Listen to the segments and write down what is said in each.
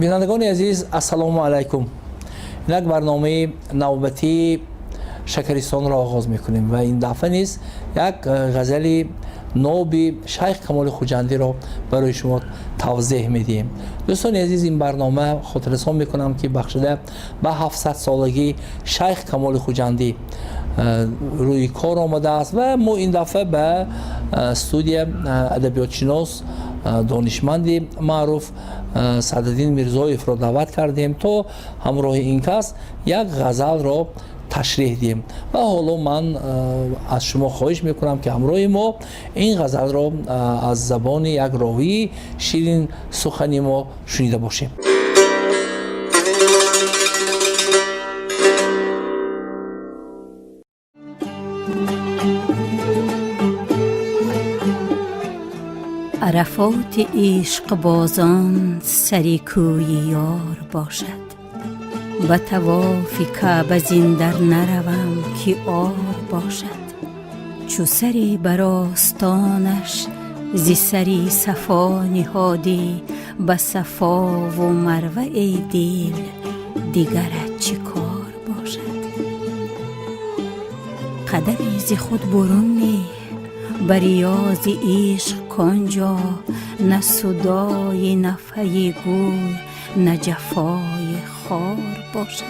بینندگان عزیز السلام علیکم. یک برنامه نوبتی شکرستان را آغاز میکنیم و این دفعه نیز یک غزل نو شیخ کمال خوجندی را برای شما توضیح میدیم. دوستان عزیز، این برنامه خاطررسان میکنم که بخشیده به 700 سالگی شیخ کمال خوجندی روی کار آمده است و ما این دفعه به استودیو ادبیات شناس دانشمندی معروف سعدالدین میرزایف را دعوت کردیم تا همراه این کس یک غزل را تشریح دیم و حالا من از شما خواهش میکنم که همراه ما این غزل را از زبان یک راوی شیرین سخنی ما شنیده باشیم. عرفات عشق بازان سری کوی یار باشد، به طواف کعبه زین در نروم که آر باشد. چو سری بر آستانش ز سری صفا نهادی، به صفا و مروه ای دل دیگرت چه کار باشد. قدمی ز خود برون نه بر ریاض عشق کانجا، نه صدای نفحه گور نه جفای خار باشد.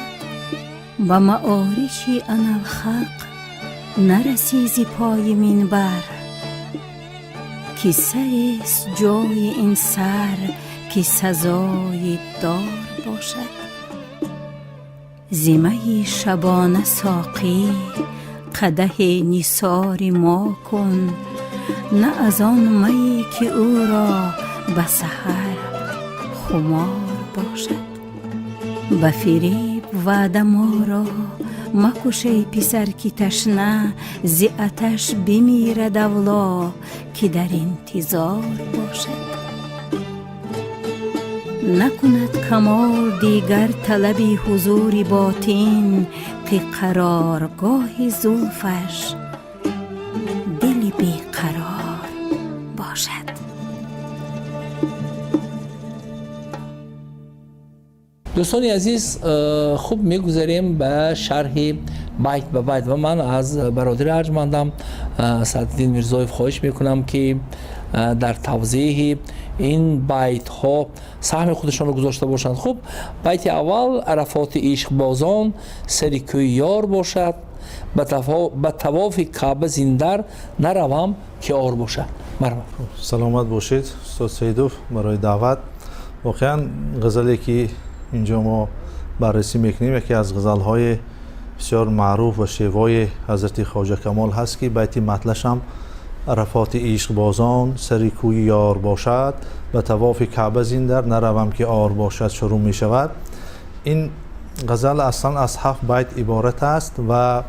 به معارج اناالحق نرسی ز پای منبر، که سر است جای این سر که سزای دار باشد. ز می شبانه ساقی قدح نثار ما کن، نه از آن می که او را به سحر خمار باشد. به فریب وعده ما را مکش ای پسر که تشنه ز آتش بمیرد اولا که در انتظار باشد. نکند کمال دیگر طلب حضور باطن، که قرارگاه زلفش دل بیقرار باشد. دوستان عزیز، خوب میگذاریم به شرح بیت به بیت و من از برادر ارجمندم سعدالدین میرزایف خواهش میکنم که در توضیح این بیت ها سهم خودشان رو گذاشته باشند. خب بیت اول: عرفات عشق بازان سری کوی یار باشد، به طواف کعبه زندر نروم که آر باشد. مرحبا. سلامت باشید استاد سیدوف برای دعوت. واقعا غزلی که اینجا ما بررسی میکنیم یکی از غزل‌های بسیار معروف و شیوای حضرت خواجه کمال هست که بیت مطلعش هم عرفات عشق بازان سری کوی یار باشد، به طواف کعبه زندر نروم که آر باشد شروع می شود. این غزل اصلا از 7 بیت عبارت است و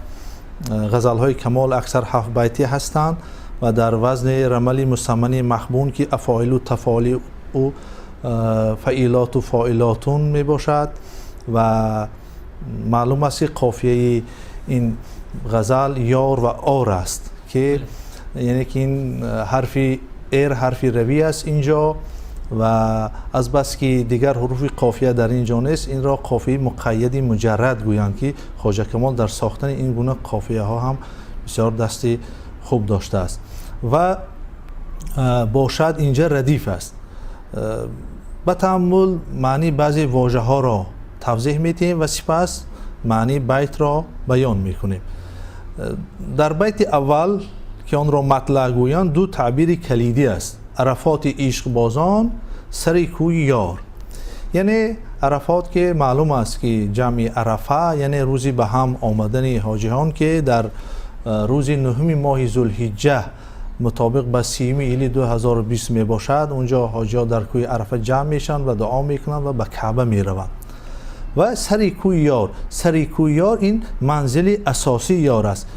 غزل‌های کمال اکثر 7 بیتی هستند و در وزن رملی مسمن مخبون که افاعل و تفاعل و فعیلات و فاعلاتون می باشد و معلوم است که قافیه این غزل یار و آر است که یعنی که این حرفی ایر حرفی روی است اینجا و از بس که دیگر حروف قافیه در اینجا نیست، این را قافیه مقیدی مجرد گویند که خواجه کمال در ساختن این گونه قافیه ها هم بسیار دستی خوب داشته است. و باشد اینجا ردیف است. با تأمل معنی بعضی واژه ها را توضیح میدیم و سپس معنی بیت را بیان میکنیم. در بیت اول که آن را مطلع گویند 2 تعبیر کلیدی است: عرفات عشق بازان سر کوی یار. یعنی عرفات که معلوم است که جمع عرفه یعنی روزی به هم آمدن حاجیان که در روز 9 ماه ذوالحجه مطابق به 30 ایلی 2020 می باشد. اونجا حاجی‌ها در کوه عرفه جمع میشن و دعا میکنن و به کعبه میروند. و سر کوه یار این منزل اساسی یار است.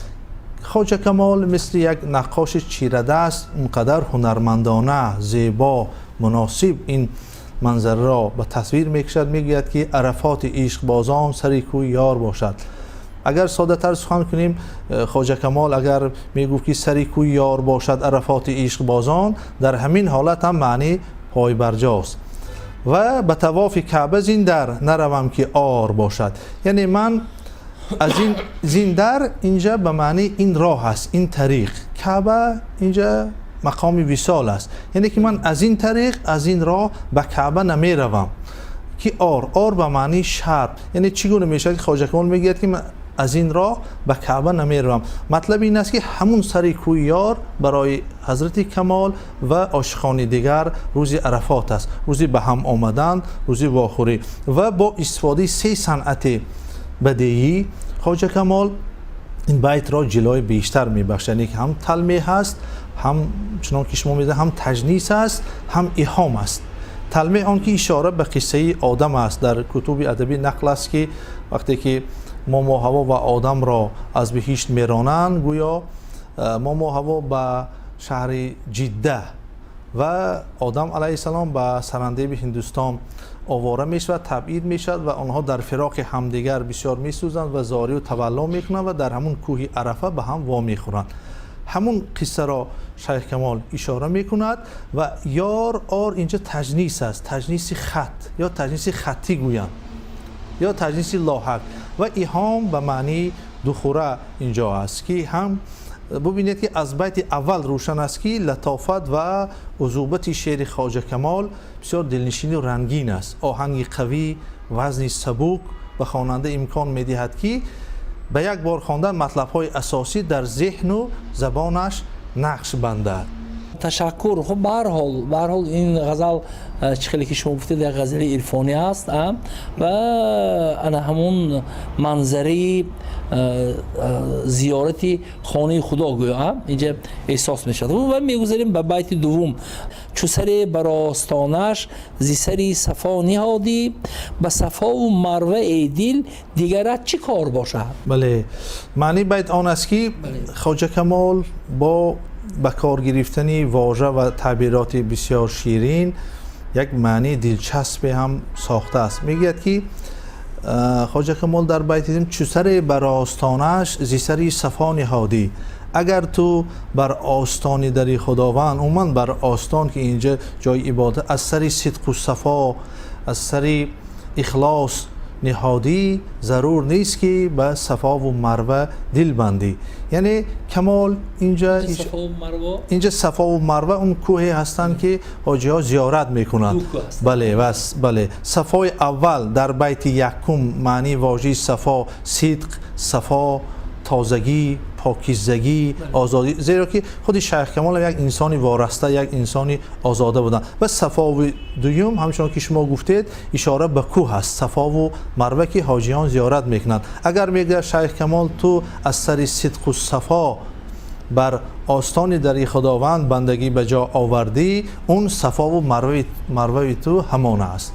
خواجه کمال مثل یک نقاش چیره دست اونقدر هنرمندانه، زیبا، مناسب این منظره را به تصویر میکشد. میگوید که عرفات عشق بازان سر کوه یار باشد. اگر ساده تر سخن کنیم، خواجه کمال اگر میگفت که سر کوه یار باشد عرفات عشق بازان، در همین حالت هم معنی پای برجاست. و به طواف کعبه زین در نروم که آر باشد. یعنی من از این زین در اینجا به معنی این راه است، این طریق. کعبه اینجا مقام وصال است، یعنی که من از این طریق، از این راه به کعبه نمی روم. که آر به معنی شرط. یعنی چگونه میشه که خواجه کمال میگه که من از این راه به کعبه نمی روم؟ مطلب این است که همون سر کوه یار برای حضرت کمال و عاشقان دیگر روز عرفات است، روزی به هم آمدن، روزی واخوری. و با استفاده 3 صنعت بدیعی خواجه کمال این بیت را جلوه بیشتر میبخشد. یعنی که هم تلمیح هست، هم چنان که شما میدونید هم تجنیس است، هم ایهام است. تلمیح آن که اشاره به قصه آدم است. در کتب ادبی نقل است که وقتی که مام و حوا و آدم را از بهشت میرانند، گویا مام و حوا به شهر جده و آدم علیه السلام به سرندیب هندوستان آواره میشود، تبعید میشد و آنها در فراق همدیگر بسیار میسوزند و زاری و تولا میکنند و در همون کوه عرفه به هم وا میخورند. همون قصه را شیخ کمال اشاره میکند. و یار آر اینجا تجنیس است، تجنیس خط یا تجنیس خطی گویند یا تجنیس لاحق. و ایهام به معنی دخوره اینجا است که هم ببینید که از بیت اول روشن است که لطافت و عذوبت شعر خواجه کمال بسیار دلنشین و رنگین است. آهنگ قوی، وزن سبک به خواننده امکان میدهد که به یک بار خواندن مطلب‌های اساسی در ذهن و زبانش نقش بندد. تشکر. خب به هر حال این غزل چخیلی که شما گفتید یک غزل عرفانی است و انا همون منظره زیارتی خانه خدا گویا اینجا احساس میشد. و میگذاریم به بیت دوم. چو سر بر آستانش زی سری صفا نهادی، به صفا و مروه ای دل دیگرت چی کار باشد؟ بله، معنی بیت آن است که خواجه کمال با به کار گرفتن واژه و تعبیرات بسیار شیرین یک معنی دلچسب هم ساخته است. میگوید که خواجه کمال در بیت دیدیم چو سر بر آستانش زی سری صفا نهادی. اگر تو بر آستانی داری خداوند، عموما بر آستان که اینجا جای عبادت، از سری صدق و صفا، از سری اخلاص نهادی، ضرور نیست که به صفا و مروه دل بندی. یعنی کمال اینجا صفا و مروه اون کوه هستند که حاجی ها زیارت میکنند. بله صفای اول در بیت یکم معنی واژه صفا صدق، صفا تازگی، پاکیزگی، آزادی، زیرا که خود شیخ کمال یک انسانی وارسته، یک انسانی آزاده بودن. و صفا و دوم همچنان که شما گفتید اشاره به کوه است، صفا و مروه که حاجیان زیارت میکنند. اگر میگه شیخ کمال تو از سر صدق و صفا بر آستان دری خداوند بندگی به جا آوردی، اون صفا و مروه تو همان است.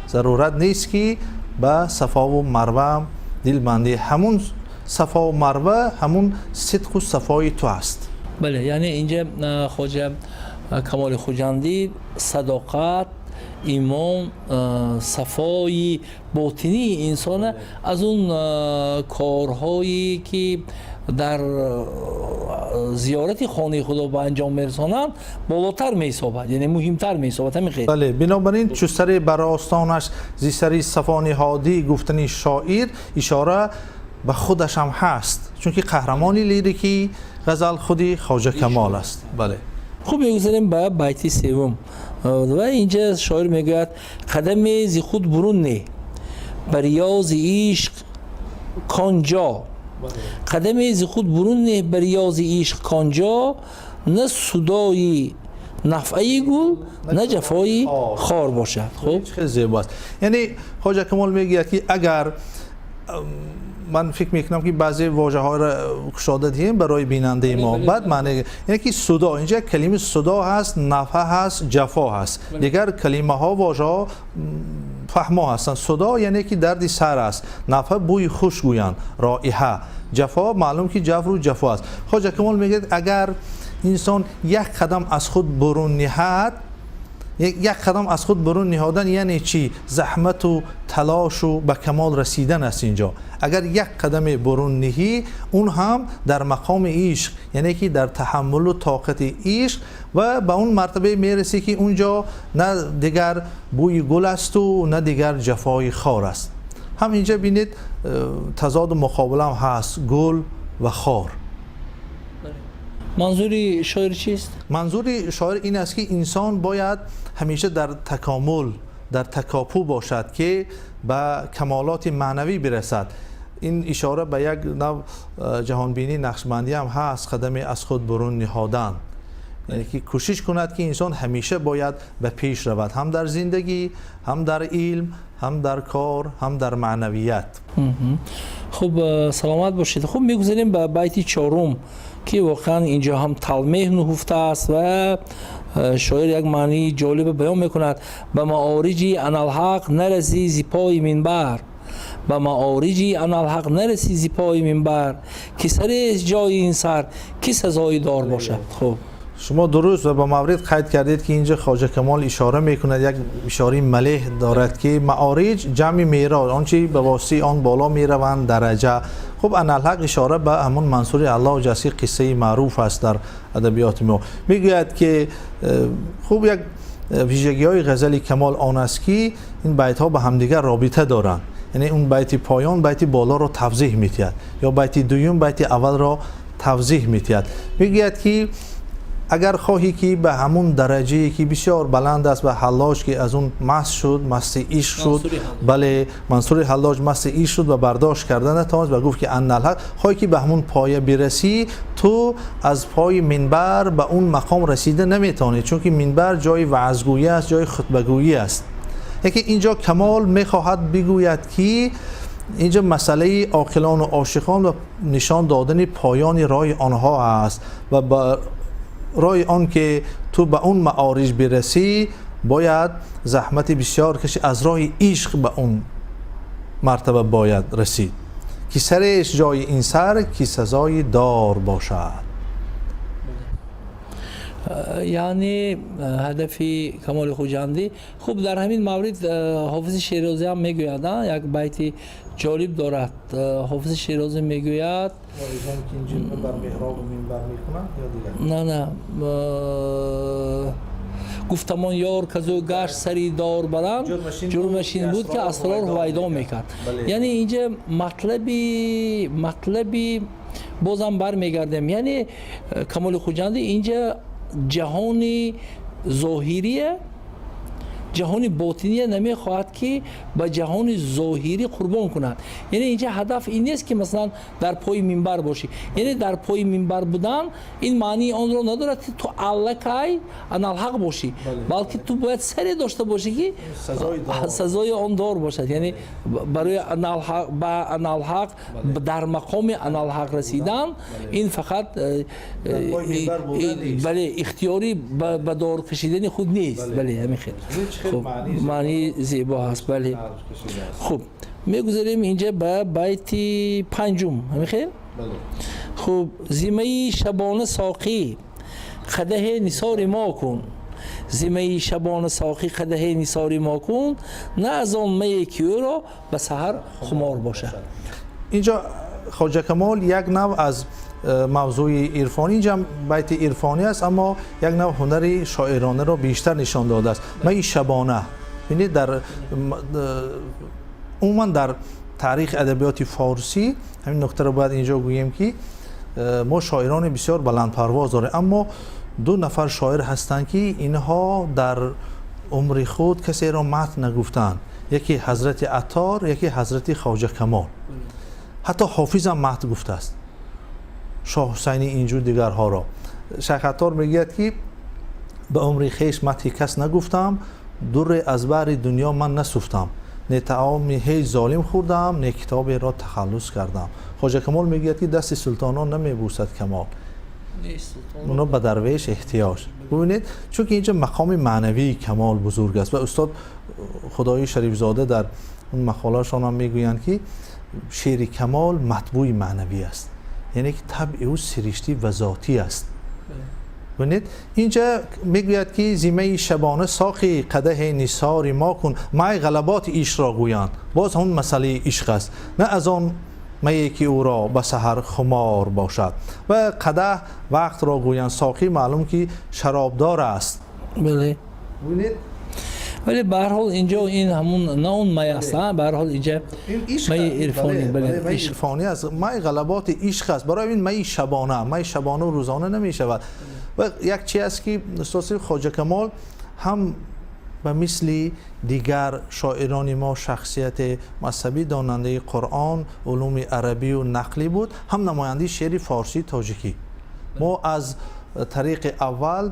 ضرورت نیست که به صفا و مروه دل بندی. همون صفا و مروه همون صدق و صفای تو است. بله، یعنی اینجا خواجه کمال خوجندی صداقت، ایمان، صفای باطنی انسان از اون کارهایی که در زیارت خانه خدا به انجام میرسانند بالاتر میسابد، یعنی مهمتر میسابد. همین خیلی. بله، بنابراین چو سر بر آستانش زی سری صفا نهادی گفتنی شاعر اشاره به خودش هم هست، چون که قهرمانی لیریکی غزل خودی خواجه کمال است. بله. خوب میگذاریم به بیت سوم و اینجا شاعر میگوید قدم زی خود برون نه بر ریاض عشق کانجا. قدم زی خود برون نه بر ریاض عشق کانجا، نه صدای نفعی گل نه جفای خار باشد. خب خیلی زیباست. یعنی خواجه کمال میگه که اگر من فکر میکنم که بعضی واژه ها را کشاده دیم برای بیننده ما. بعد معنی یعنی که صدا، اینجا کلمه صدا هست، نفح هست، جفا هست. دیگر کلمه ها واژه ها فهما هستند. صدا یعنی که دردی سر است، نفح بوی خوش گویند، رائحه. جفا معلوم که جفر و جفا است. خواجه کمال میگه اگر انسان یک قدم از خود برون نهاد، یک قدم از خود برون نهادن یعنی چی؟ زحمت و تلاش و به کمال رسیدن است اینجا. اگر یک قدم برون نهی، اون هم در مقام عشق، یعنی که در تحمل و طاقت عشق و به اون مرتبه میرسی که اونجا نه دیگر بوی گل است و نه دیگر جفای خار است. هم اینجا بینید تضاد مقابل هم هست، گل و خار. منظوری شاعر چیست؟ منظور شاعر این است که انسان باید همیشه در تکامل، در تکاپو باشد که به کمالات معنوی برسد. این اشاره به یک نوع جهانبینی نقشبندی هم هست، قدم از خود برون نهادن. یعنی که کوشش کند که انسان همیشه باید به پیش رود، هم در زندگی، هم در علم، هم در کار، هم در معنویت. خب سلامت باشید. خب میگذاریم به بیت چهارم که واقعا اینجا هم تلمیح نهفته است و شاعر یک معنی جالب بیان میکند. به معارجی انالحق نرسی زی پای منبر، به معارجی انالحق نرسی زی پای منبر، که سر جای این سر کی سزای دار باشد. خب شما درست و با مورد قید کردید که اینجا خواجه کمال اشاره میکند، یک اشاره ملیح دارد که معارج جمع میراد، آنچه به واسطه آن بالا میروند درجه. خب انالحق اشاره به همون منصور الله جسی، قصه معروف است در ادبیات ما. میگوید که خوب یک ویژگی های غزل کمال آن است که این بیت ها به همدیگر رابطه دارند. یعنی اون بیت پایان بیت بالا را توضیح میتید یا بیت دوم بیت اول را توضیح میتید. میگوید که اگر خواهی که به همون درجه که بسیار بلند است و حلاج که از اون مست شد، مست عشق شد، بله منصور حلاج مست عشق شد و برداشت کردن نتوانست و گفت که انالحق، خواهی که به همون پایه برسی، تو از پای منبر به اون مقام رسیده نمیتونی، چون که منبر جای وعظگویی است، جای خطبه‌گویی است. یکی اینجا کمال میخواهد بگوید که اینجا مسئله عاقلان و عاشقان و نشان دادن پایان راه آنها است و با رای آن که تو به اون معارج برسی باید زحمت بسیار کشی، از راه عشق به اون مرتبه باید رسید که سرش جای این سر که سزای دار باشد. یعنی هدف کمال خوجندی. خب در همین مورد حافظ شیرازی هم میگوید، یک بیت جالب دارد. حافظ شیرازی میگوید نه گفتمان یار کزو گشت سری دار برم، جرمشین بود که اسرار هویدا میکرد. یعنی اینجا مطلبی بازم برمیگردیم، یعنی کمال خوجندی اینجا جهانی ظاهریه، جهانی باطنی نمیخواهد که به جهان ظاهری قربان کند. یعنی اینجا هدف این نیست که مثلا در پای منبر باشی، یعنی در پای منبر بودن این معنی آن را ندارد که تو الکای انالحق باشی، بلکه تو باید سری داشته باشی که سزای آن دار باشد. یعنی برای انالحق در مقام انالحق رسیدن این فقط بله اختیاری به دار کشیدن خود نیست. بله همین خیلی خب معنی زیبا هست. بله خب میگذاریم اینجا به بیت پنجم. همین خیلی خب زیمه شبانه ساقی قدح نثار ما کن، زیمه شبانه ساقی قدح نثار ما کن، نه از آن می که او را به سحر خمار باشه. اینجا خواجه کمال یک نوع از موضوع عرفانی، اینجا بیت عرفانی است اما یک نوع هنر شاعرانه را بیشتر نشان داده است. می شبانه، یعنی در عموما در تاریخ ادبیات فارسی همین نکته رو باید اینجا گوییم که ما شاعران بسیار بلند پرواز داریم، اما دو نفر شاعر هستند که اینها در عمر خود کسی را متن نگفتند، یکی حضرت عطار، یکی حضرت خواجه کمال. حتی حافظ هم متن گفته است، شاه حسینی اینجور دیگرها را. شیخ عطار میگوید که به عمر خویش مدح کس نگفتم، در از بحر دنیا من نسوفتم. نه طعام هیچ ظالم خوردم نه کتاب را تخلص کردم. خواجه کمال میگه که دست سلطانان نمیبوسد کمال، اونا به درویش احتیاج. ببینید چون که اینجا مقام معنوی کمال بزرگ است و استاد خدایی شریف زاده در اون مقاله‌شان هم میگویند که شعر کمال مطبوع معنوی است، یعنی که طبع او سرشتی و ذاتی است. ببینید اینجا میگوید که زیمه شبانه ساقی قدح نثار ما کن، مای غلبات عشق را گویند، باز همون مسئله عشق است، نه از آن می که او را به سحر خمار باشد. و قدح وقت را گویند، ساقی معلوم که شرابدار است. بله. ببینید ولی به هر حال اینجا این همون نه اون می است، به هر حال اینجا می عرفانی. بله می عرفانی است، می غلبات عشق است. برای این می شبانه و روزانه نمی شود. و یک چیز است که استاد خواجه کمال هم به مثل دیگر شاعران ما شخصیت مذهبی، داننده قرآن، علوم عربی و نقلی بود، هم نماینده شعر فارسی تاجیکی. ما از طریق اول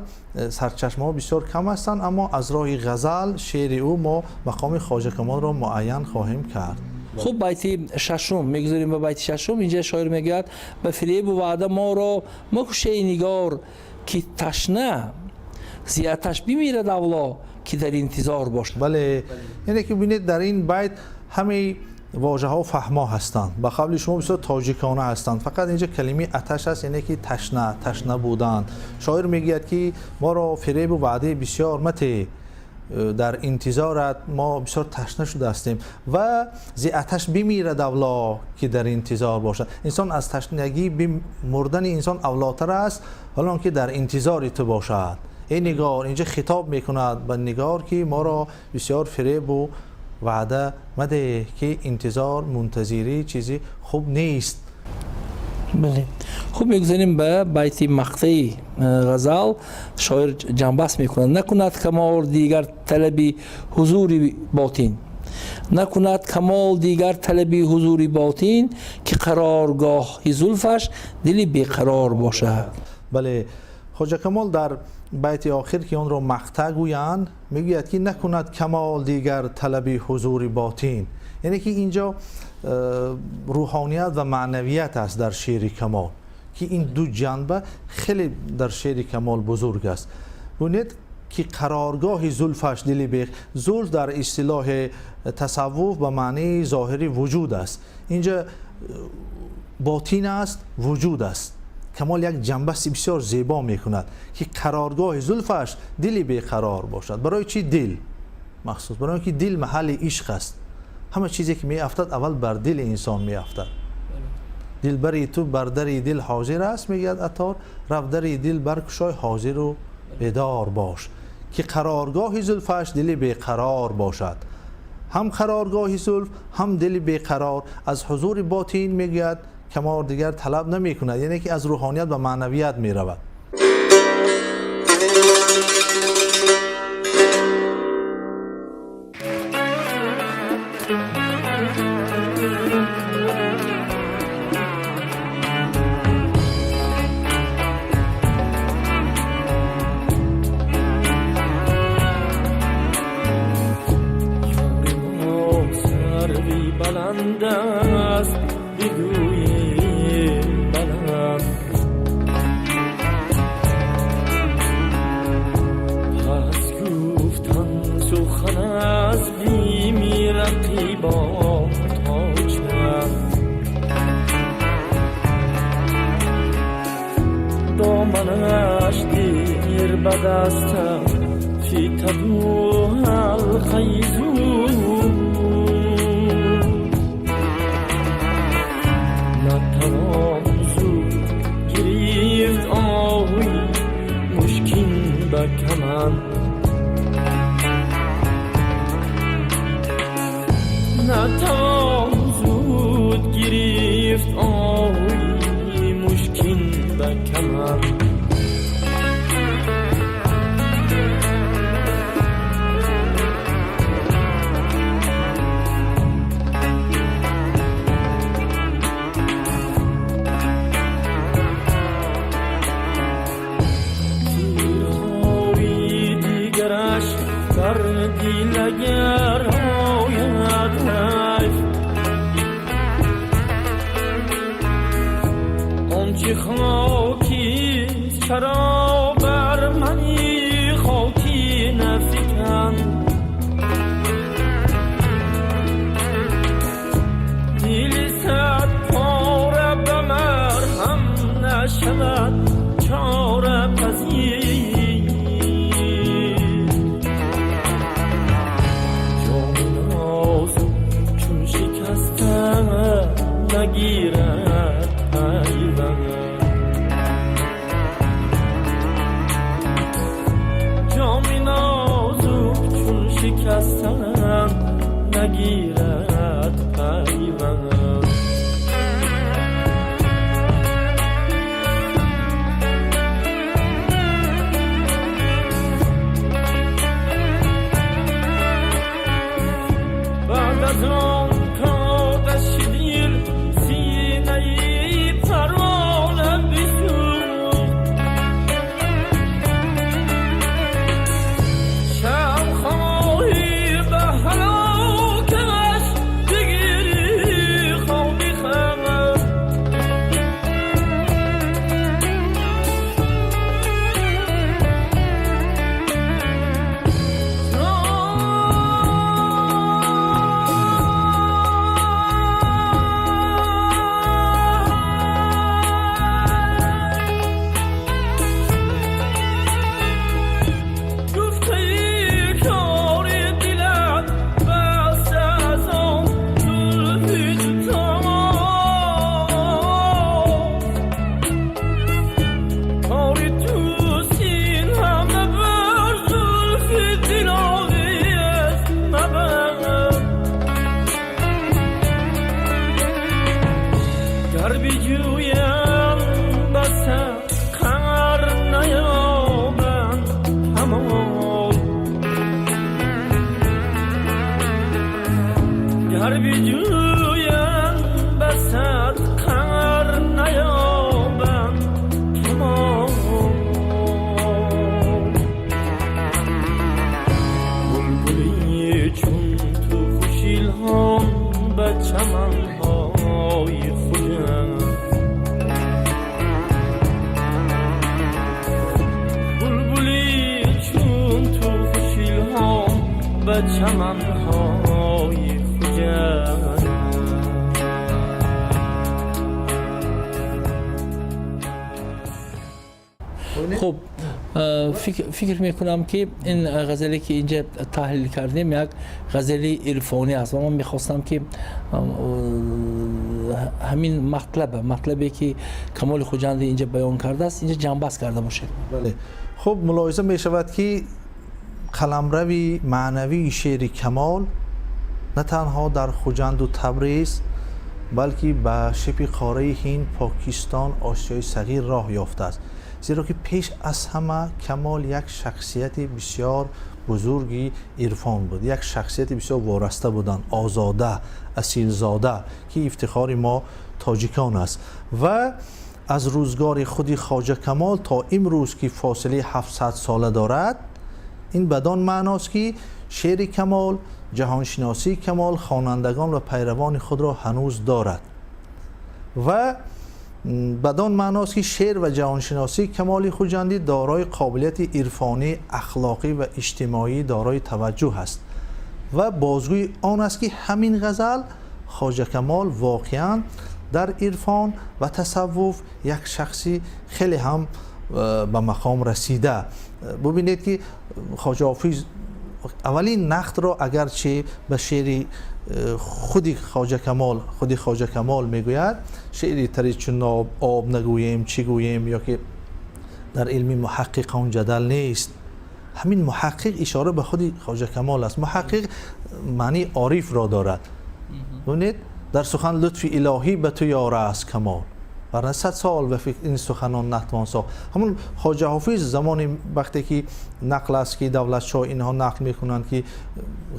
سرچشمه ها بسیار کم هستند، اما از راه غزل شعر او ما مقام خواجه کمال را معین خواهیم کرد. خوب بیت ششم میگذاریم. به بیت ششم اینجا شاعر میگه به فریب و وعده ما را مکشه نگار که تشنه زی آتش بمیرد اولا که در انتظار باشد. بله، یعنی که ببینید در این بیت همه واژه ها و فهما هستند، به قبل شما بسیار تاجیکانه هستند، فقط اینجا کلمه آتش است، یعنی که تشنه بودن. شاعر میگوید که ما را فریب و وعده بسیار مته، در انتظارت ما بسیار تشنه شده هستیم و زی آتش بمیرد اولا که در انتظار باشد. انسان از تشنگی مردن انسان اولاتر است حالا که در انتظار تو باشد. این نگار اینجا خطاب میکند به نگار که ما را بسیار فریب و وعده مده که انتظار منتظری چیزی خوب نیست. بله. خوب میگذاریم به بیت مقطعی غزل. شاعر جنبست میکند نکند کمال دیگر طلبی حضوری باطن، نکند کمال دیگر طلبی حضوری باطن که قرارگاه زلفش دلی بیقرار باشد. بله، خواجه کمال در بیت آخر که آن را مقطع گویند میگوید که نکند کمال دیگر طلبی حضوری باطن، یعنی که اینجا روحانیت و معنویت است در شعر کمال که این دو جنبه خیلی در شعر کمال بزرگ است. ببینید که قرارگاه زلفش دلی بیق، زلف در اصطلاح تصوف به معنی ظاهری وجود است، اینجا باطن است، وجود است. کمال یک جنبه بسیار زیبا میکند که قرارگاه زلفش دلی بیقرار باشد. برای چی دل مخصوص؟ برای اینکه دل محل عشق است. همه چیزی که میافتد اول بر دل انسان میافتد. دلبری تو بر در دل حاضر است، میگه عطار، رفت در دل برکشای حاضر و بیدار باش که قرارگاه زلفش دل بیقرار باشد. هم قرارگاه زلف هم دل بیقرار. از حضور باطن میگه کمال دیگر طلب نمی کند، یعنی که از روحانیت و معنویت می رود. دامنش دیر به دستم فی تبو حلقه زود نتوان زود گریفت آهوی مشکین به کمن نتوان زود گریفت آهوی مشکین به کمن تیرهای دیگرش در دیل اگر آید نگیرد پیوند. بعد از آن کادش دیر سینه‌ای پروانه بسوخت، شب خواهی به هلاکش بگیری خوابی خمر. چمن‌های خجل. خب فکر میکنم که این غزلی که اینجا تحلیل کردیم یک غزلی عرفانی است و من میخواستم که همین مطلبی که کمال خوجندی اینجا بیان کرده است اینجا جنبست کرده باشه. بله. خب ملاحظه می شود که قلمروی معنوی شعر کمال نه تنها در خوجند و تبریز بلکه به شبه قاره هند، پاکستان، آسیای صغیر راه یافته است، زیرا که پیش از همه کمال یک شخصیت بسیار بزرگی عرفان بود، یک شخصیت بسیار وارسته بودند، آزاده، اصیلزاده که افتخار ما تاجیکان است. و از روزگار خودی خواجه کمال تا امروز که فاصله 700 ساله دارد، این بدان معناست که شعر کمال، جهانشناسی کمال خوانندگان و پیروان خود را هنوز دارد و بدان معناست که شعر و جهانشناسی کمال خوجندی دارای قابلیت عرفانی، اخلاقی و اجتماعی دارای توجه است و بازگوی آن است که همین غزل خواجه کمال واقعا در عرفان و تصوف یک شخصی خیلی هم به مقام رسیده. ببینید که خواجه حافظ اولین نقد را اگرچه به شعر خودی خواجه کمال میگوید، شعری تری چون آب نگوییم چی گوییم، یا که در علم محققان جدل نیست. همین محقق اشاره به خودی خواجه کمال است. محقق معنی عارف را دارد. ببینید در سخن لطف الهی به تو یاره است کمال، ورنه 100 سال و فکر این سخنان نتوان ساخت. همون خواجه حافظ زمانی وقتی که نقل است که دولت شاه اینها نقل میکنند که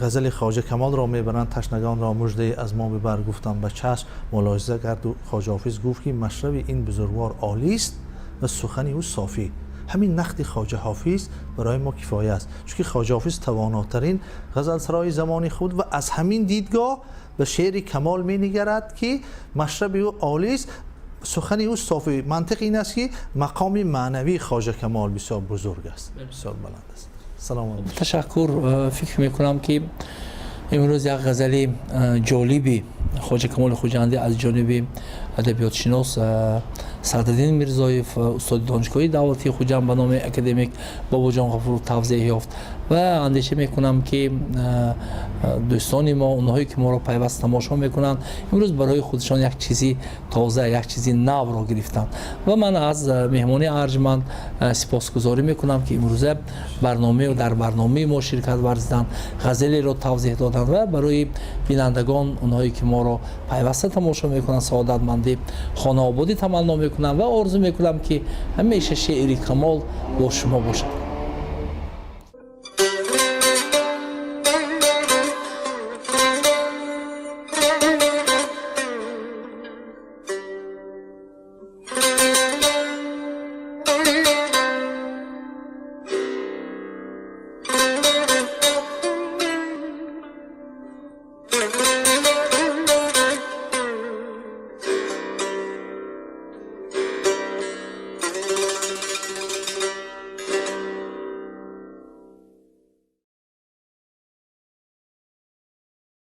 غزل خواجه کمال را میبرند، تشنگان را مژده از ما ببر، گفتم به چشم، ملاحظه کرد و خواجه حافظ گفت که مشرب این بزرگوار عالی است و سخن او صافی. همین نقد خواجه حافظ برای ما کفایه است، چون خواجه حافظ تواناترین غزل سرای زمانی خود و از همین دیدگاه به شعر کمال مینگرد که مشرب او عالی است، سخن او صافی. منطق این است که مقام معنوی خواجه کمال بسیار بزرگ است، بسیار بلند است. سلام علیکم. تشکر. فکر میکنم که امروز یک غزل جالبی خواجه کمال خوجندی از جانب ادبیات شناس سعدالدین میرزایف استاد دانشگاهی دولتی خوجند به نام اکادمیک بابا جان غفور توضیح یافت و اندیشه میکنم که دوستان ما، اونهایی که ما رو پیوست تماشا میکنن، امروز برای خودشان یک چیزی تازه، یک چیزی نو رو گرفتن و من از مهمانی ارجمند سپاسگزاری میکنم که امروزه برنامه و در برنامه ما شرکت ورزیدن، غزلی رو توضیح دادن و برای بینندگان، اونهایی که ما رو پیوسته تماشا میکنن، سعادتمندی، خانه آبادی تمنا میکنم و آرزو میکنم که همیشه شعری کمال با شما باشد.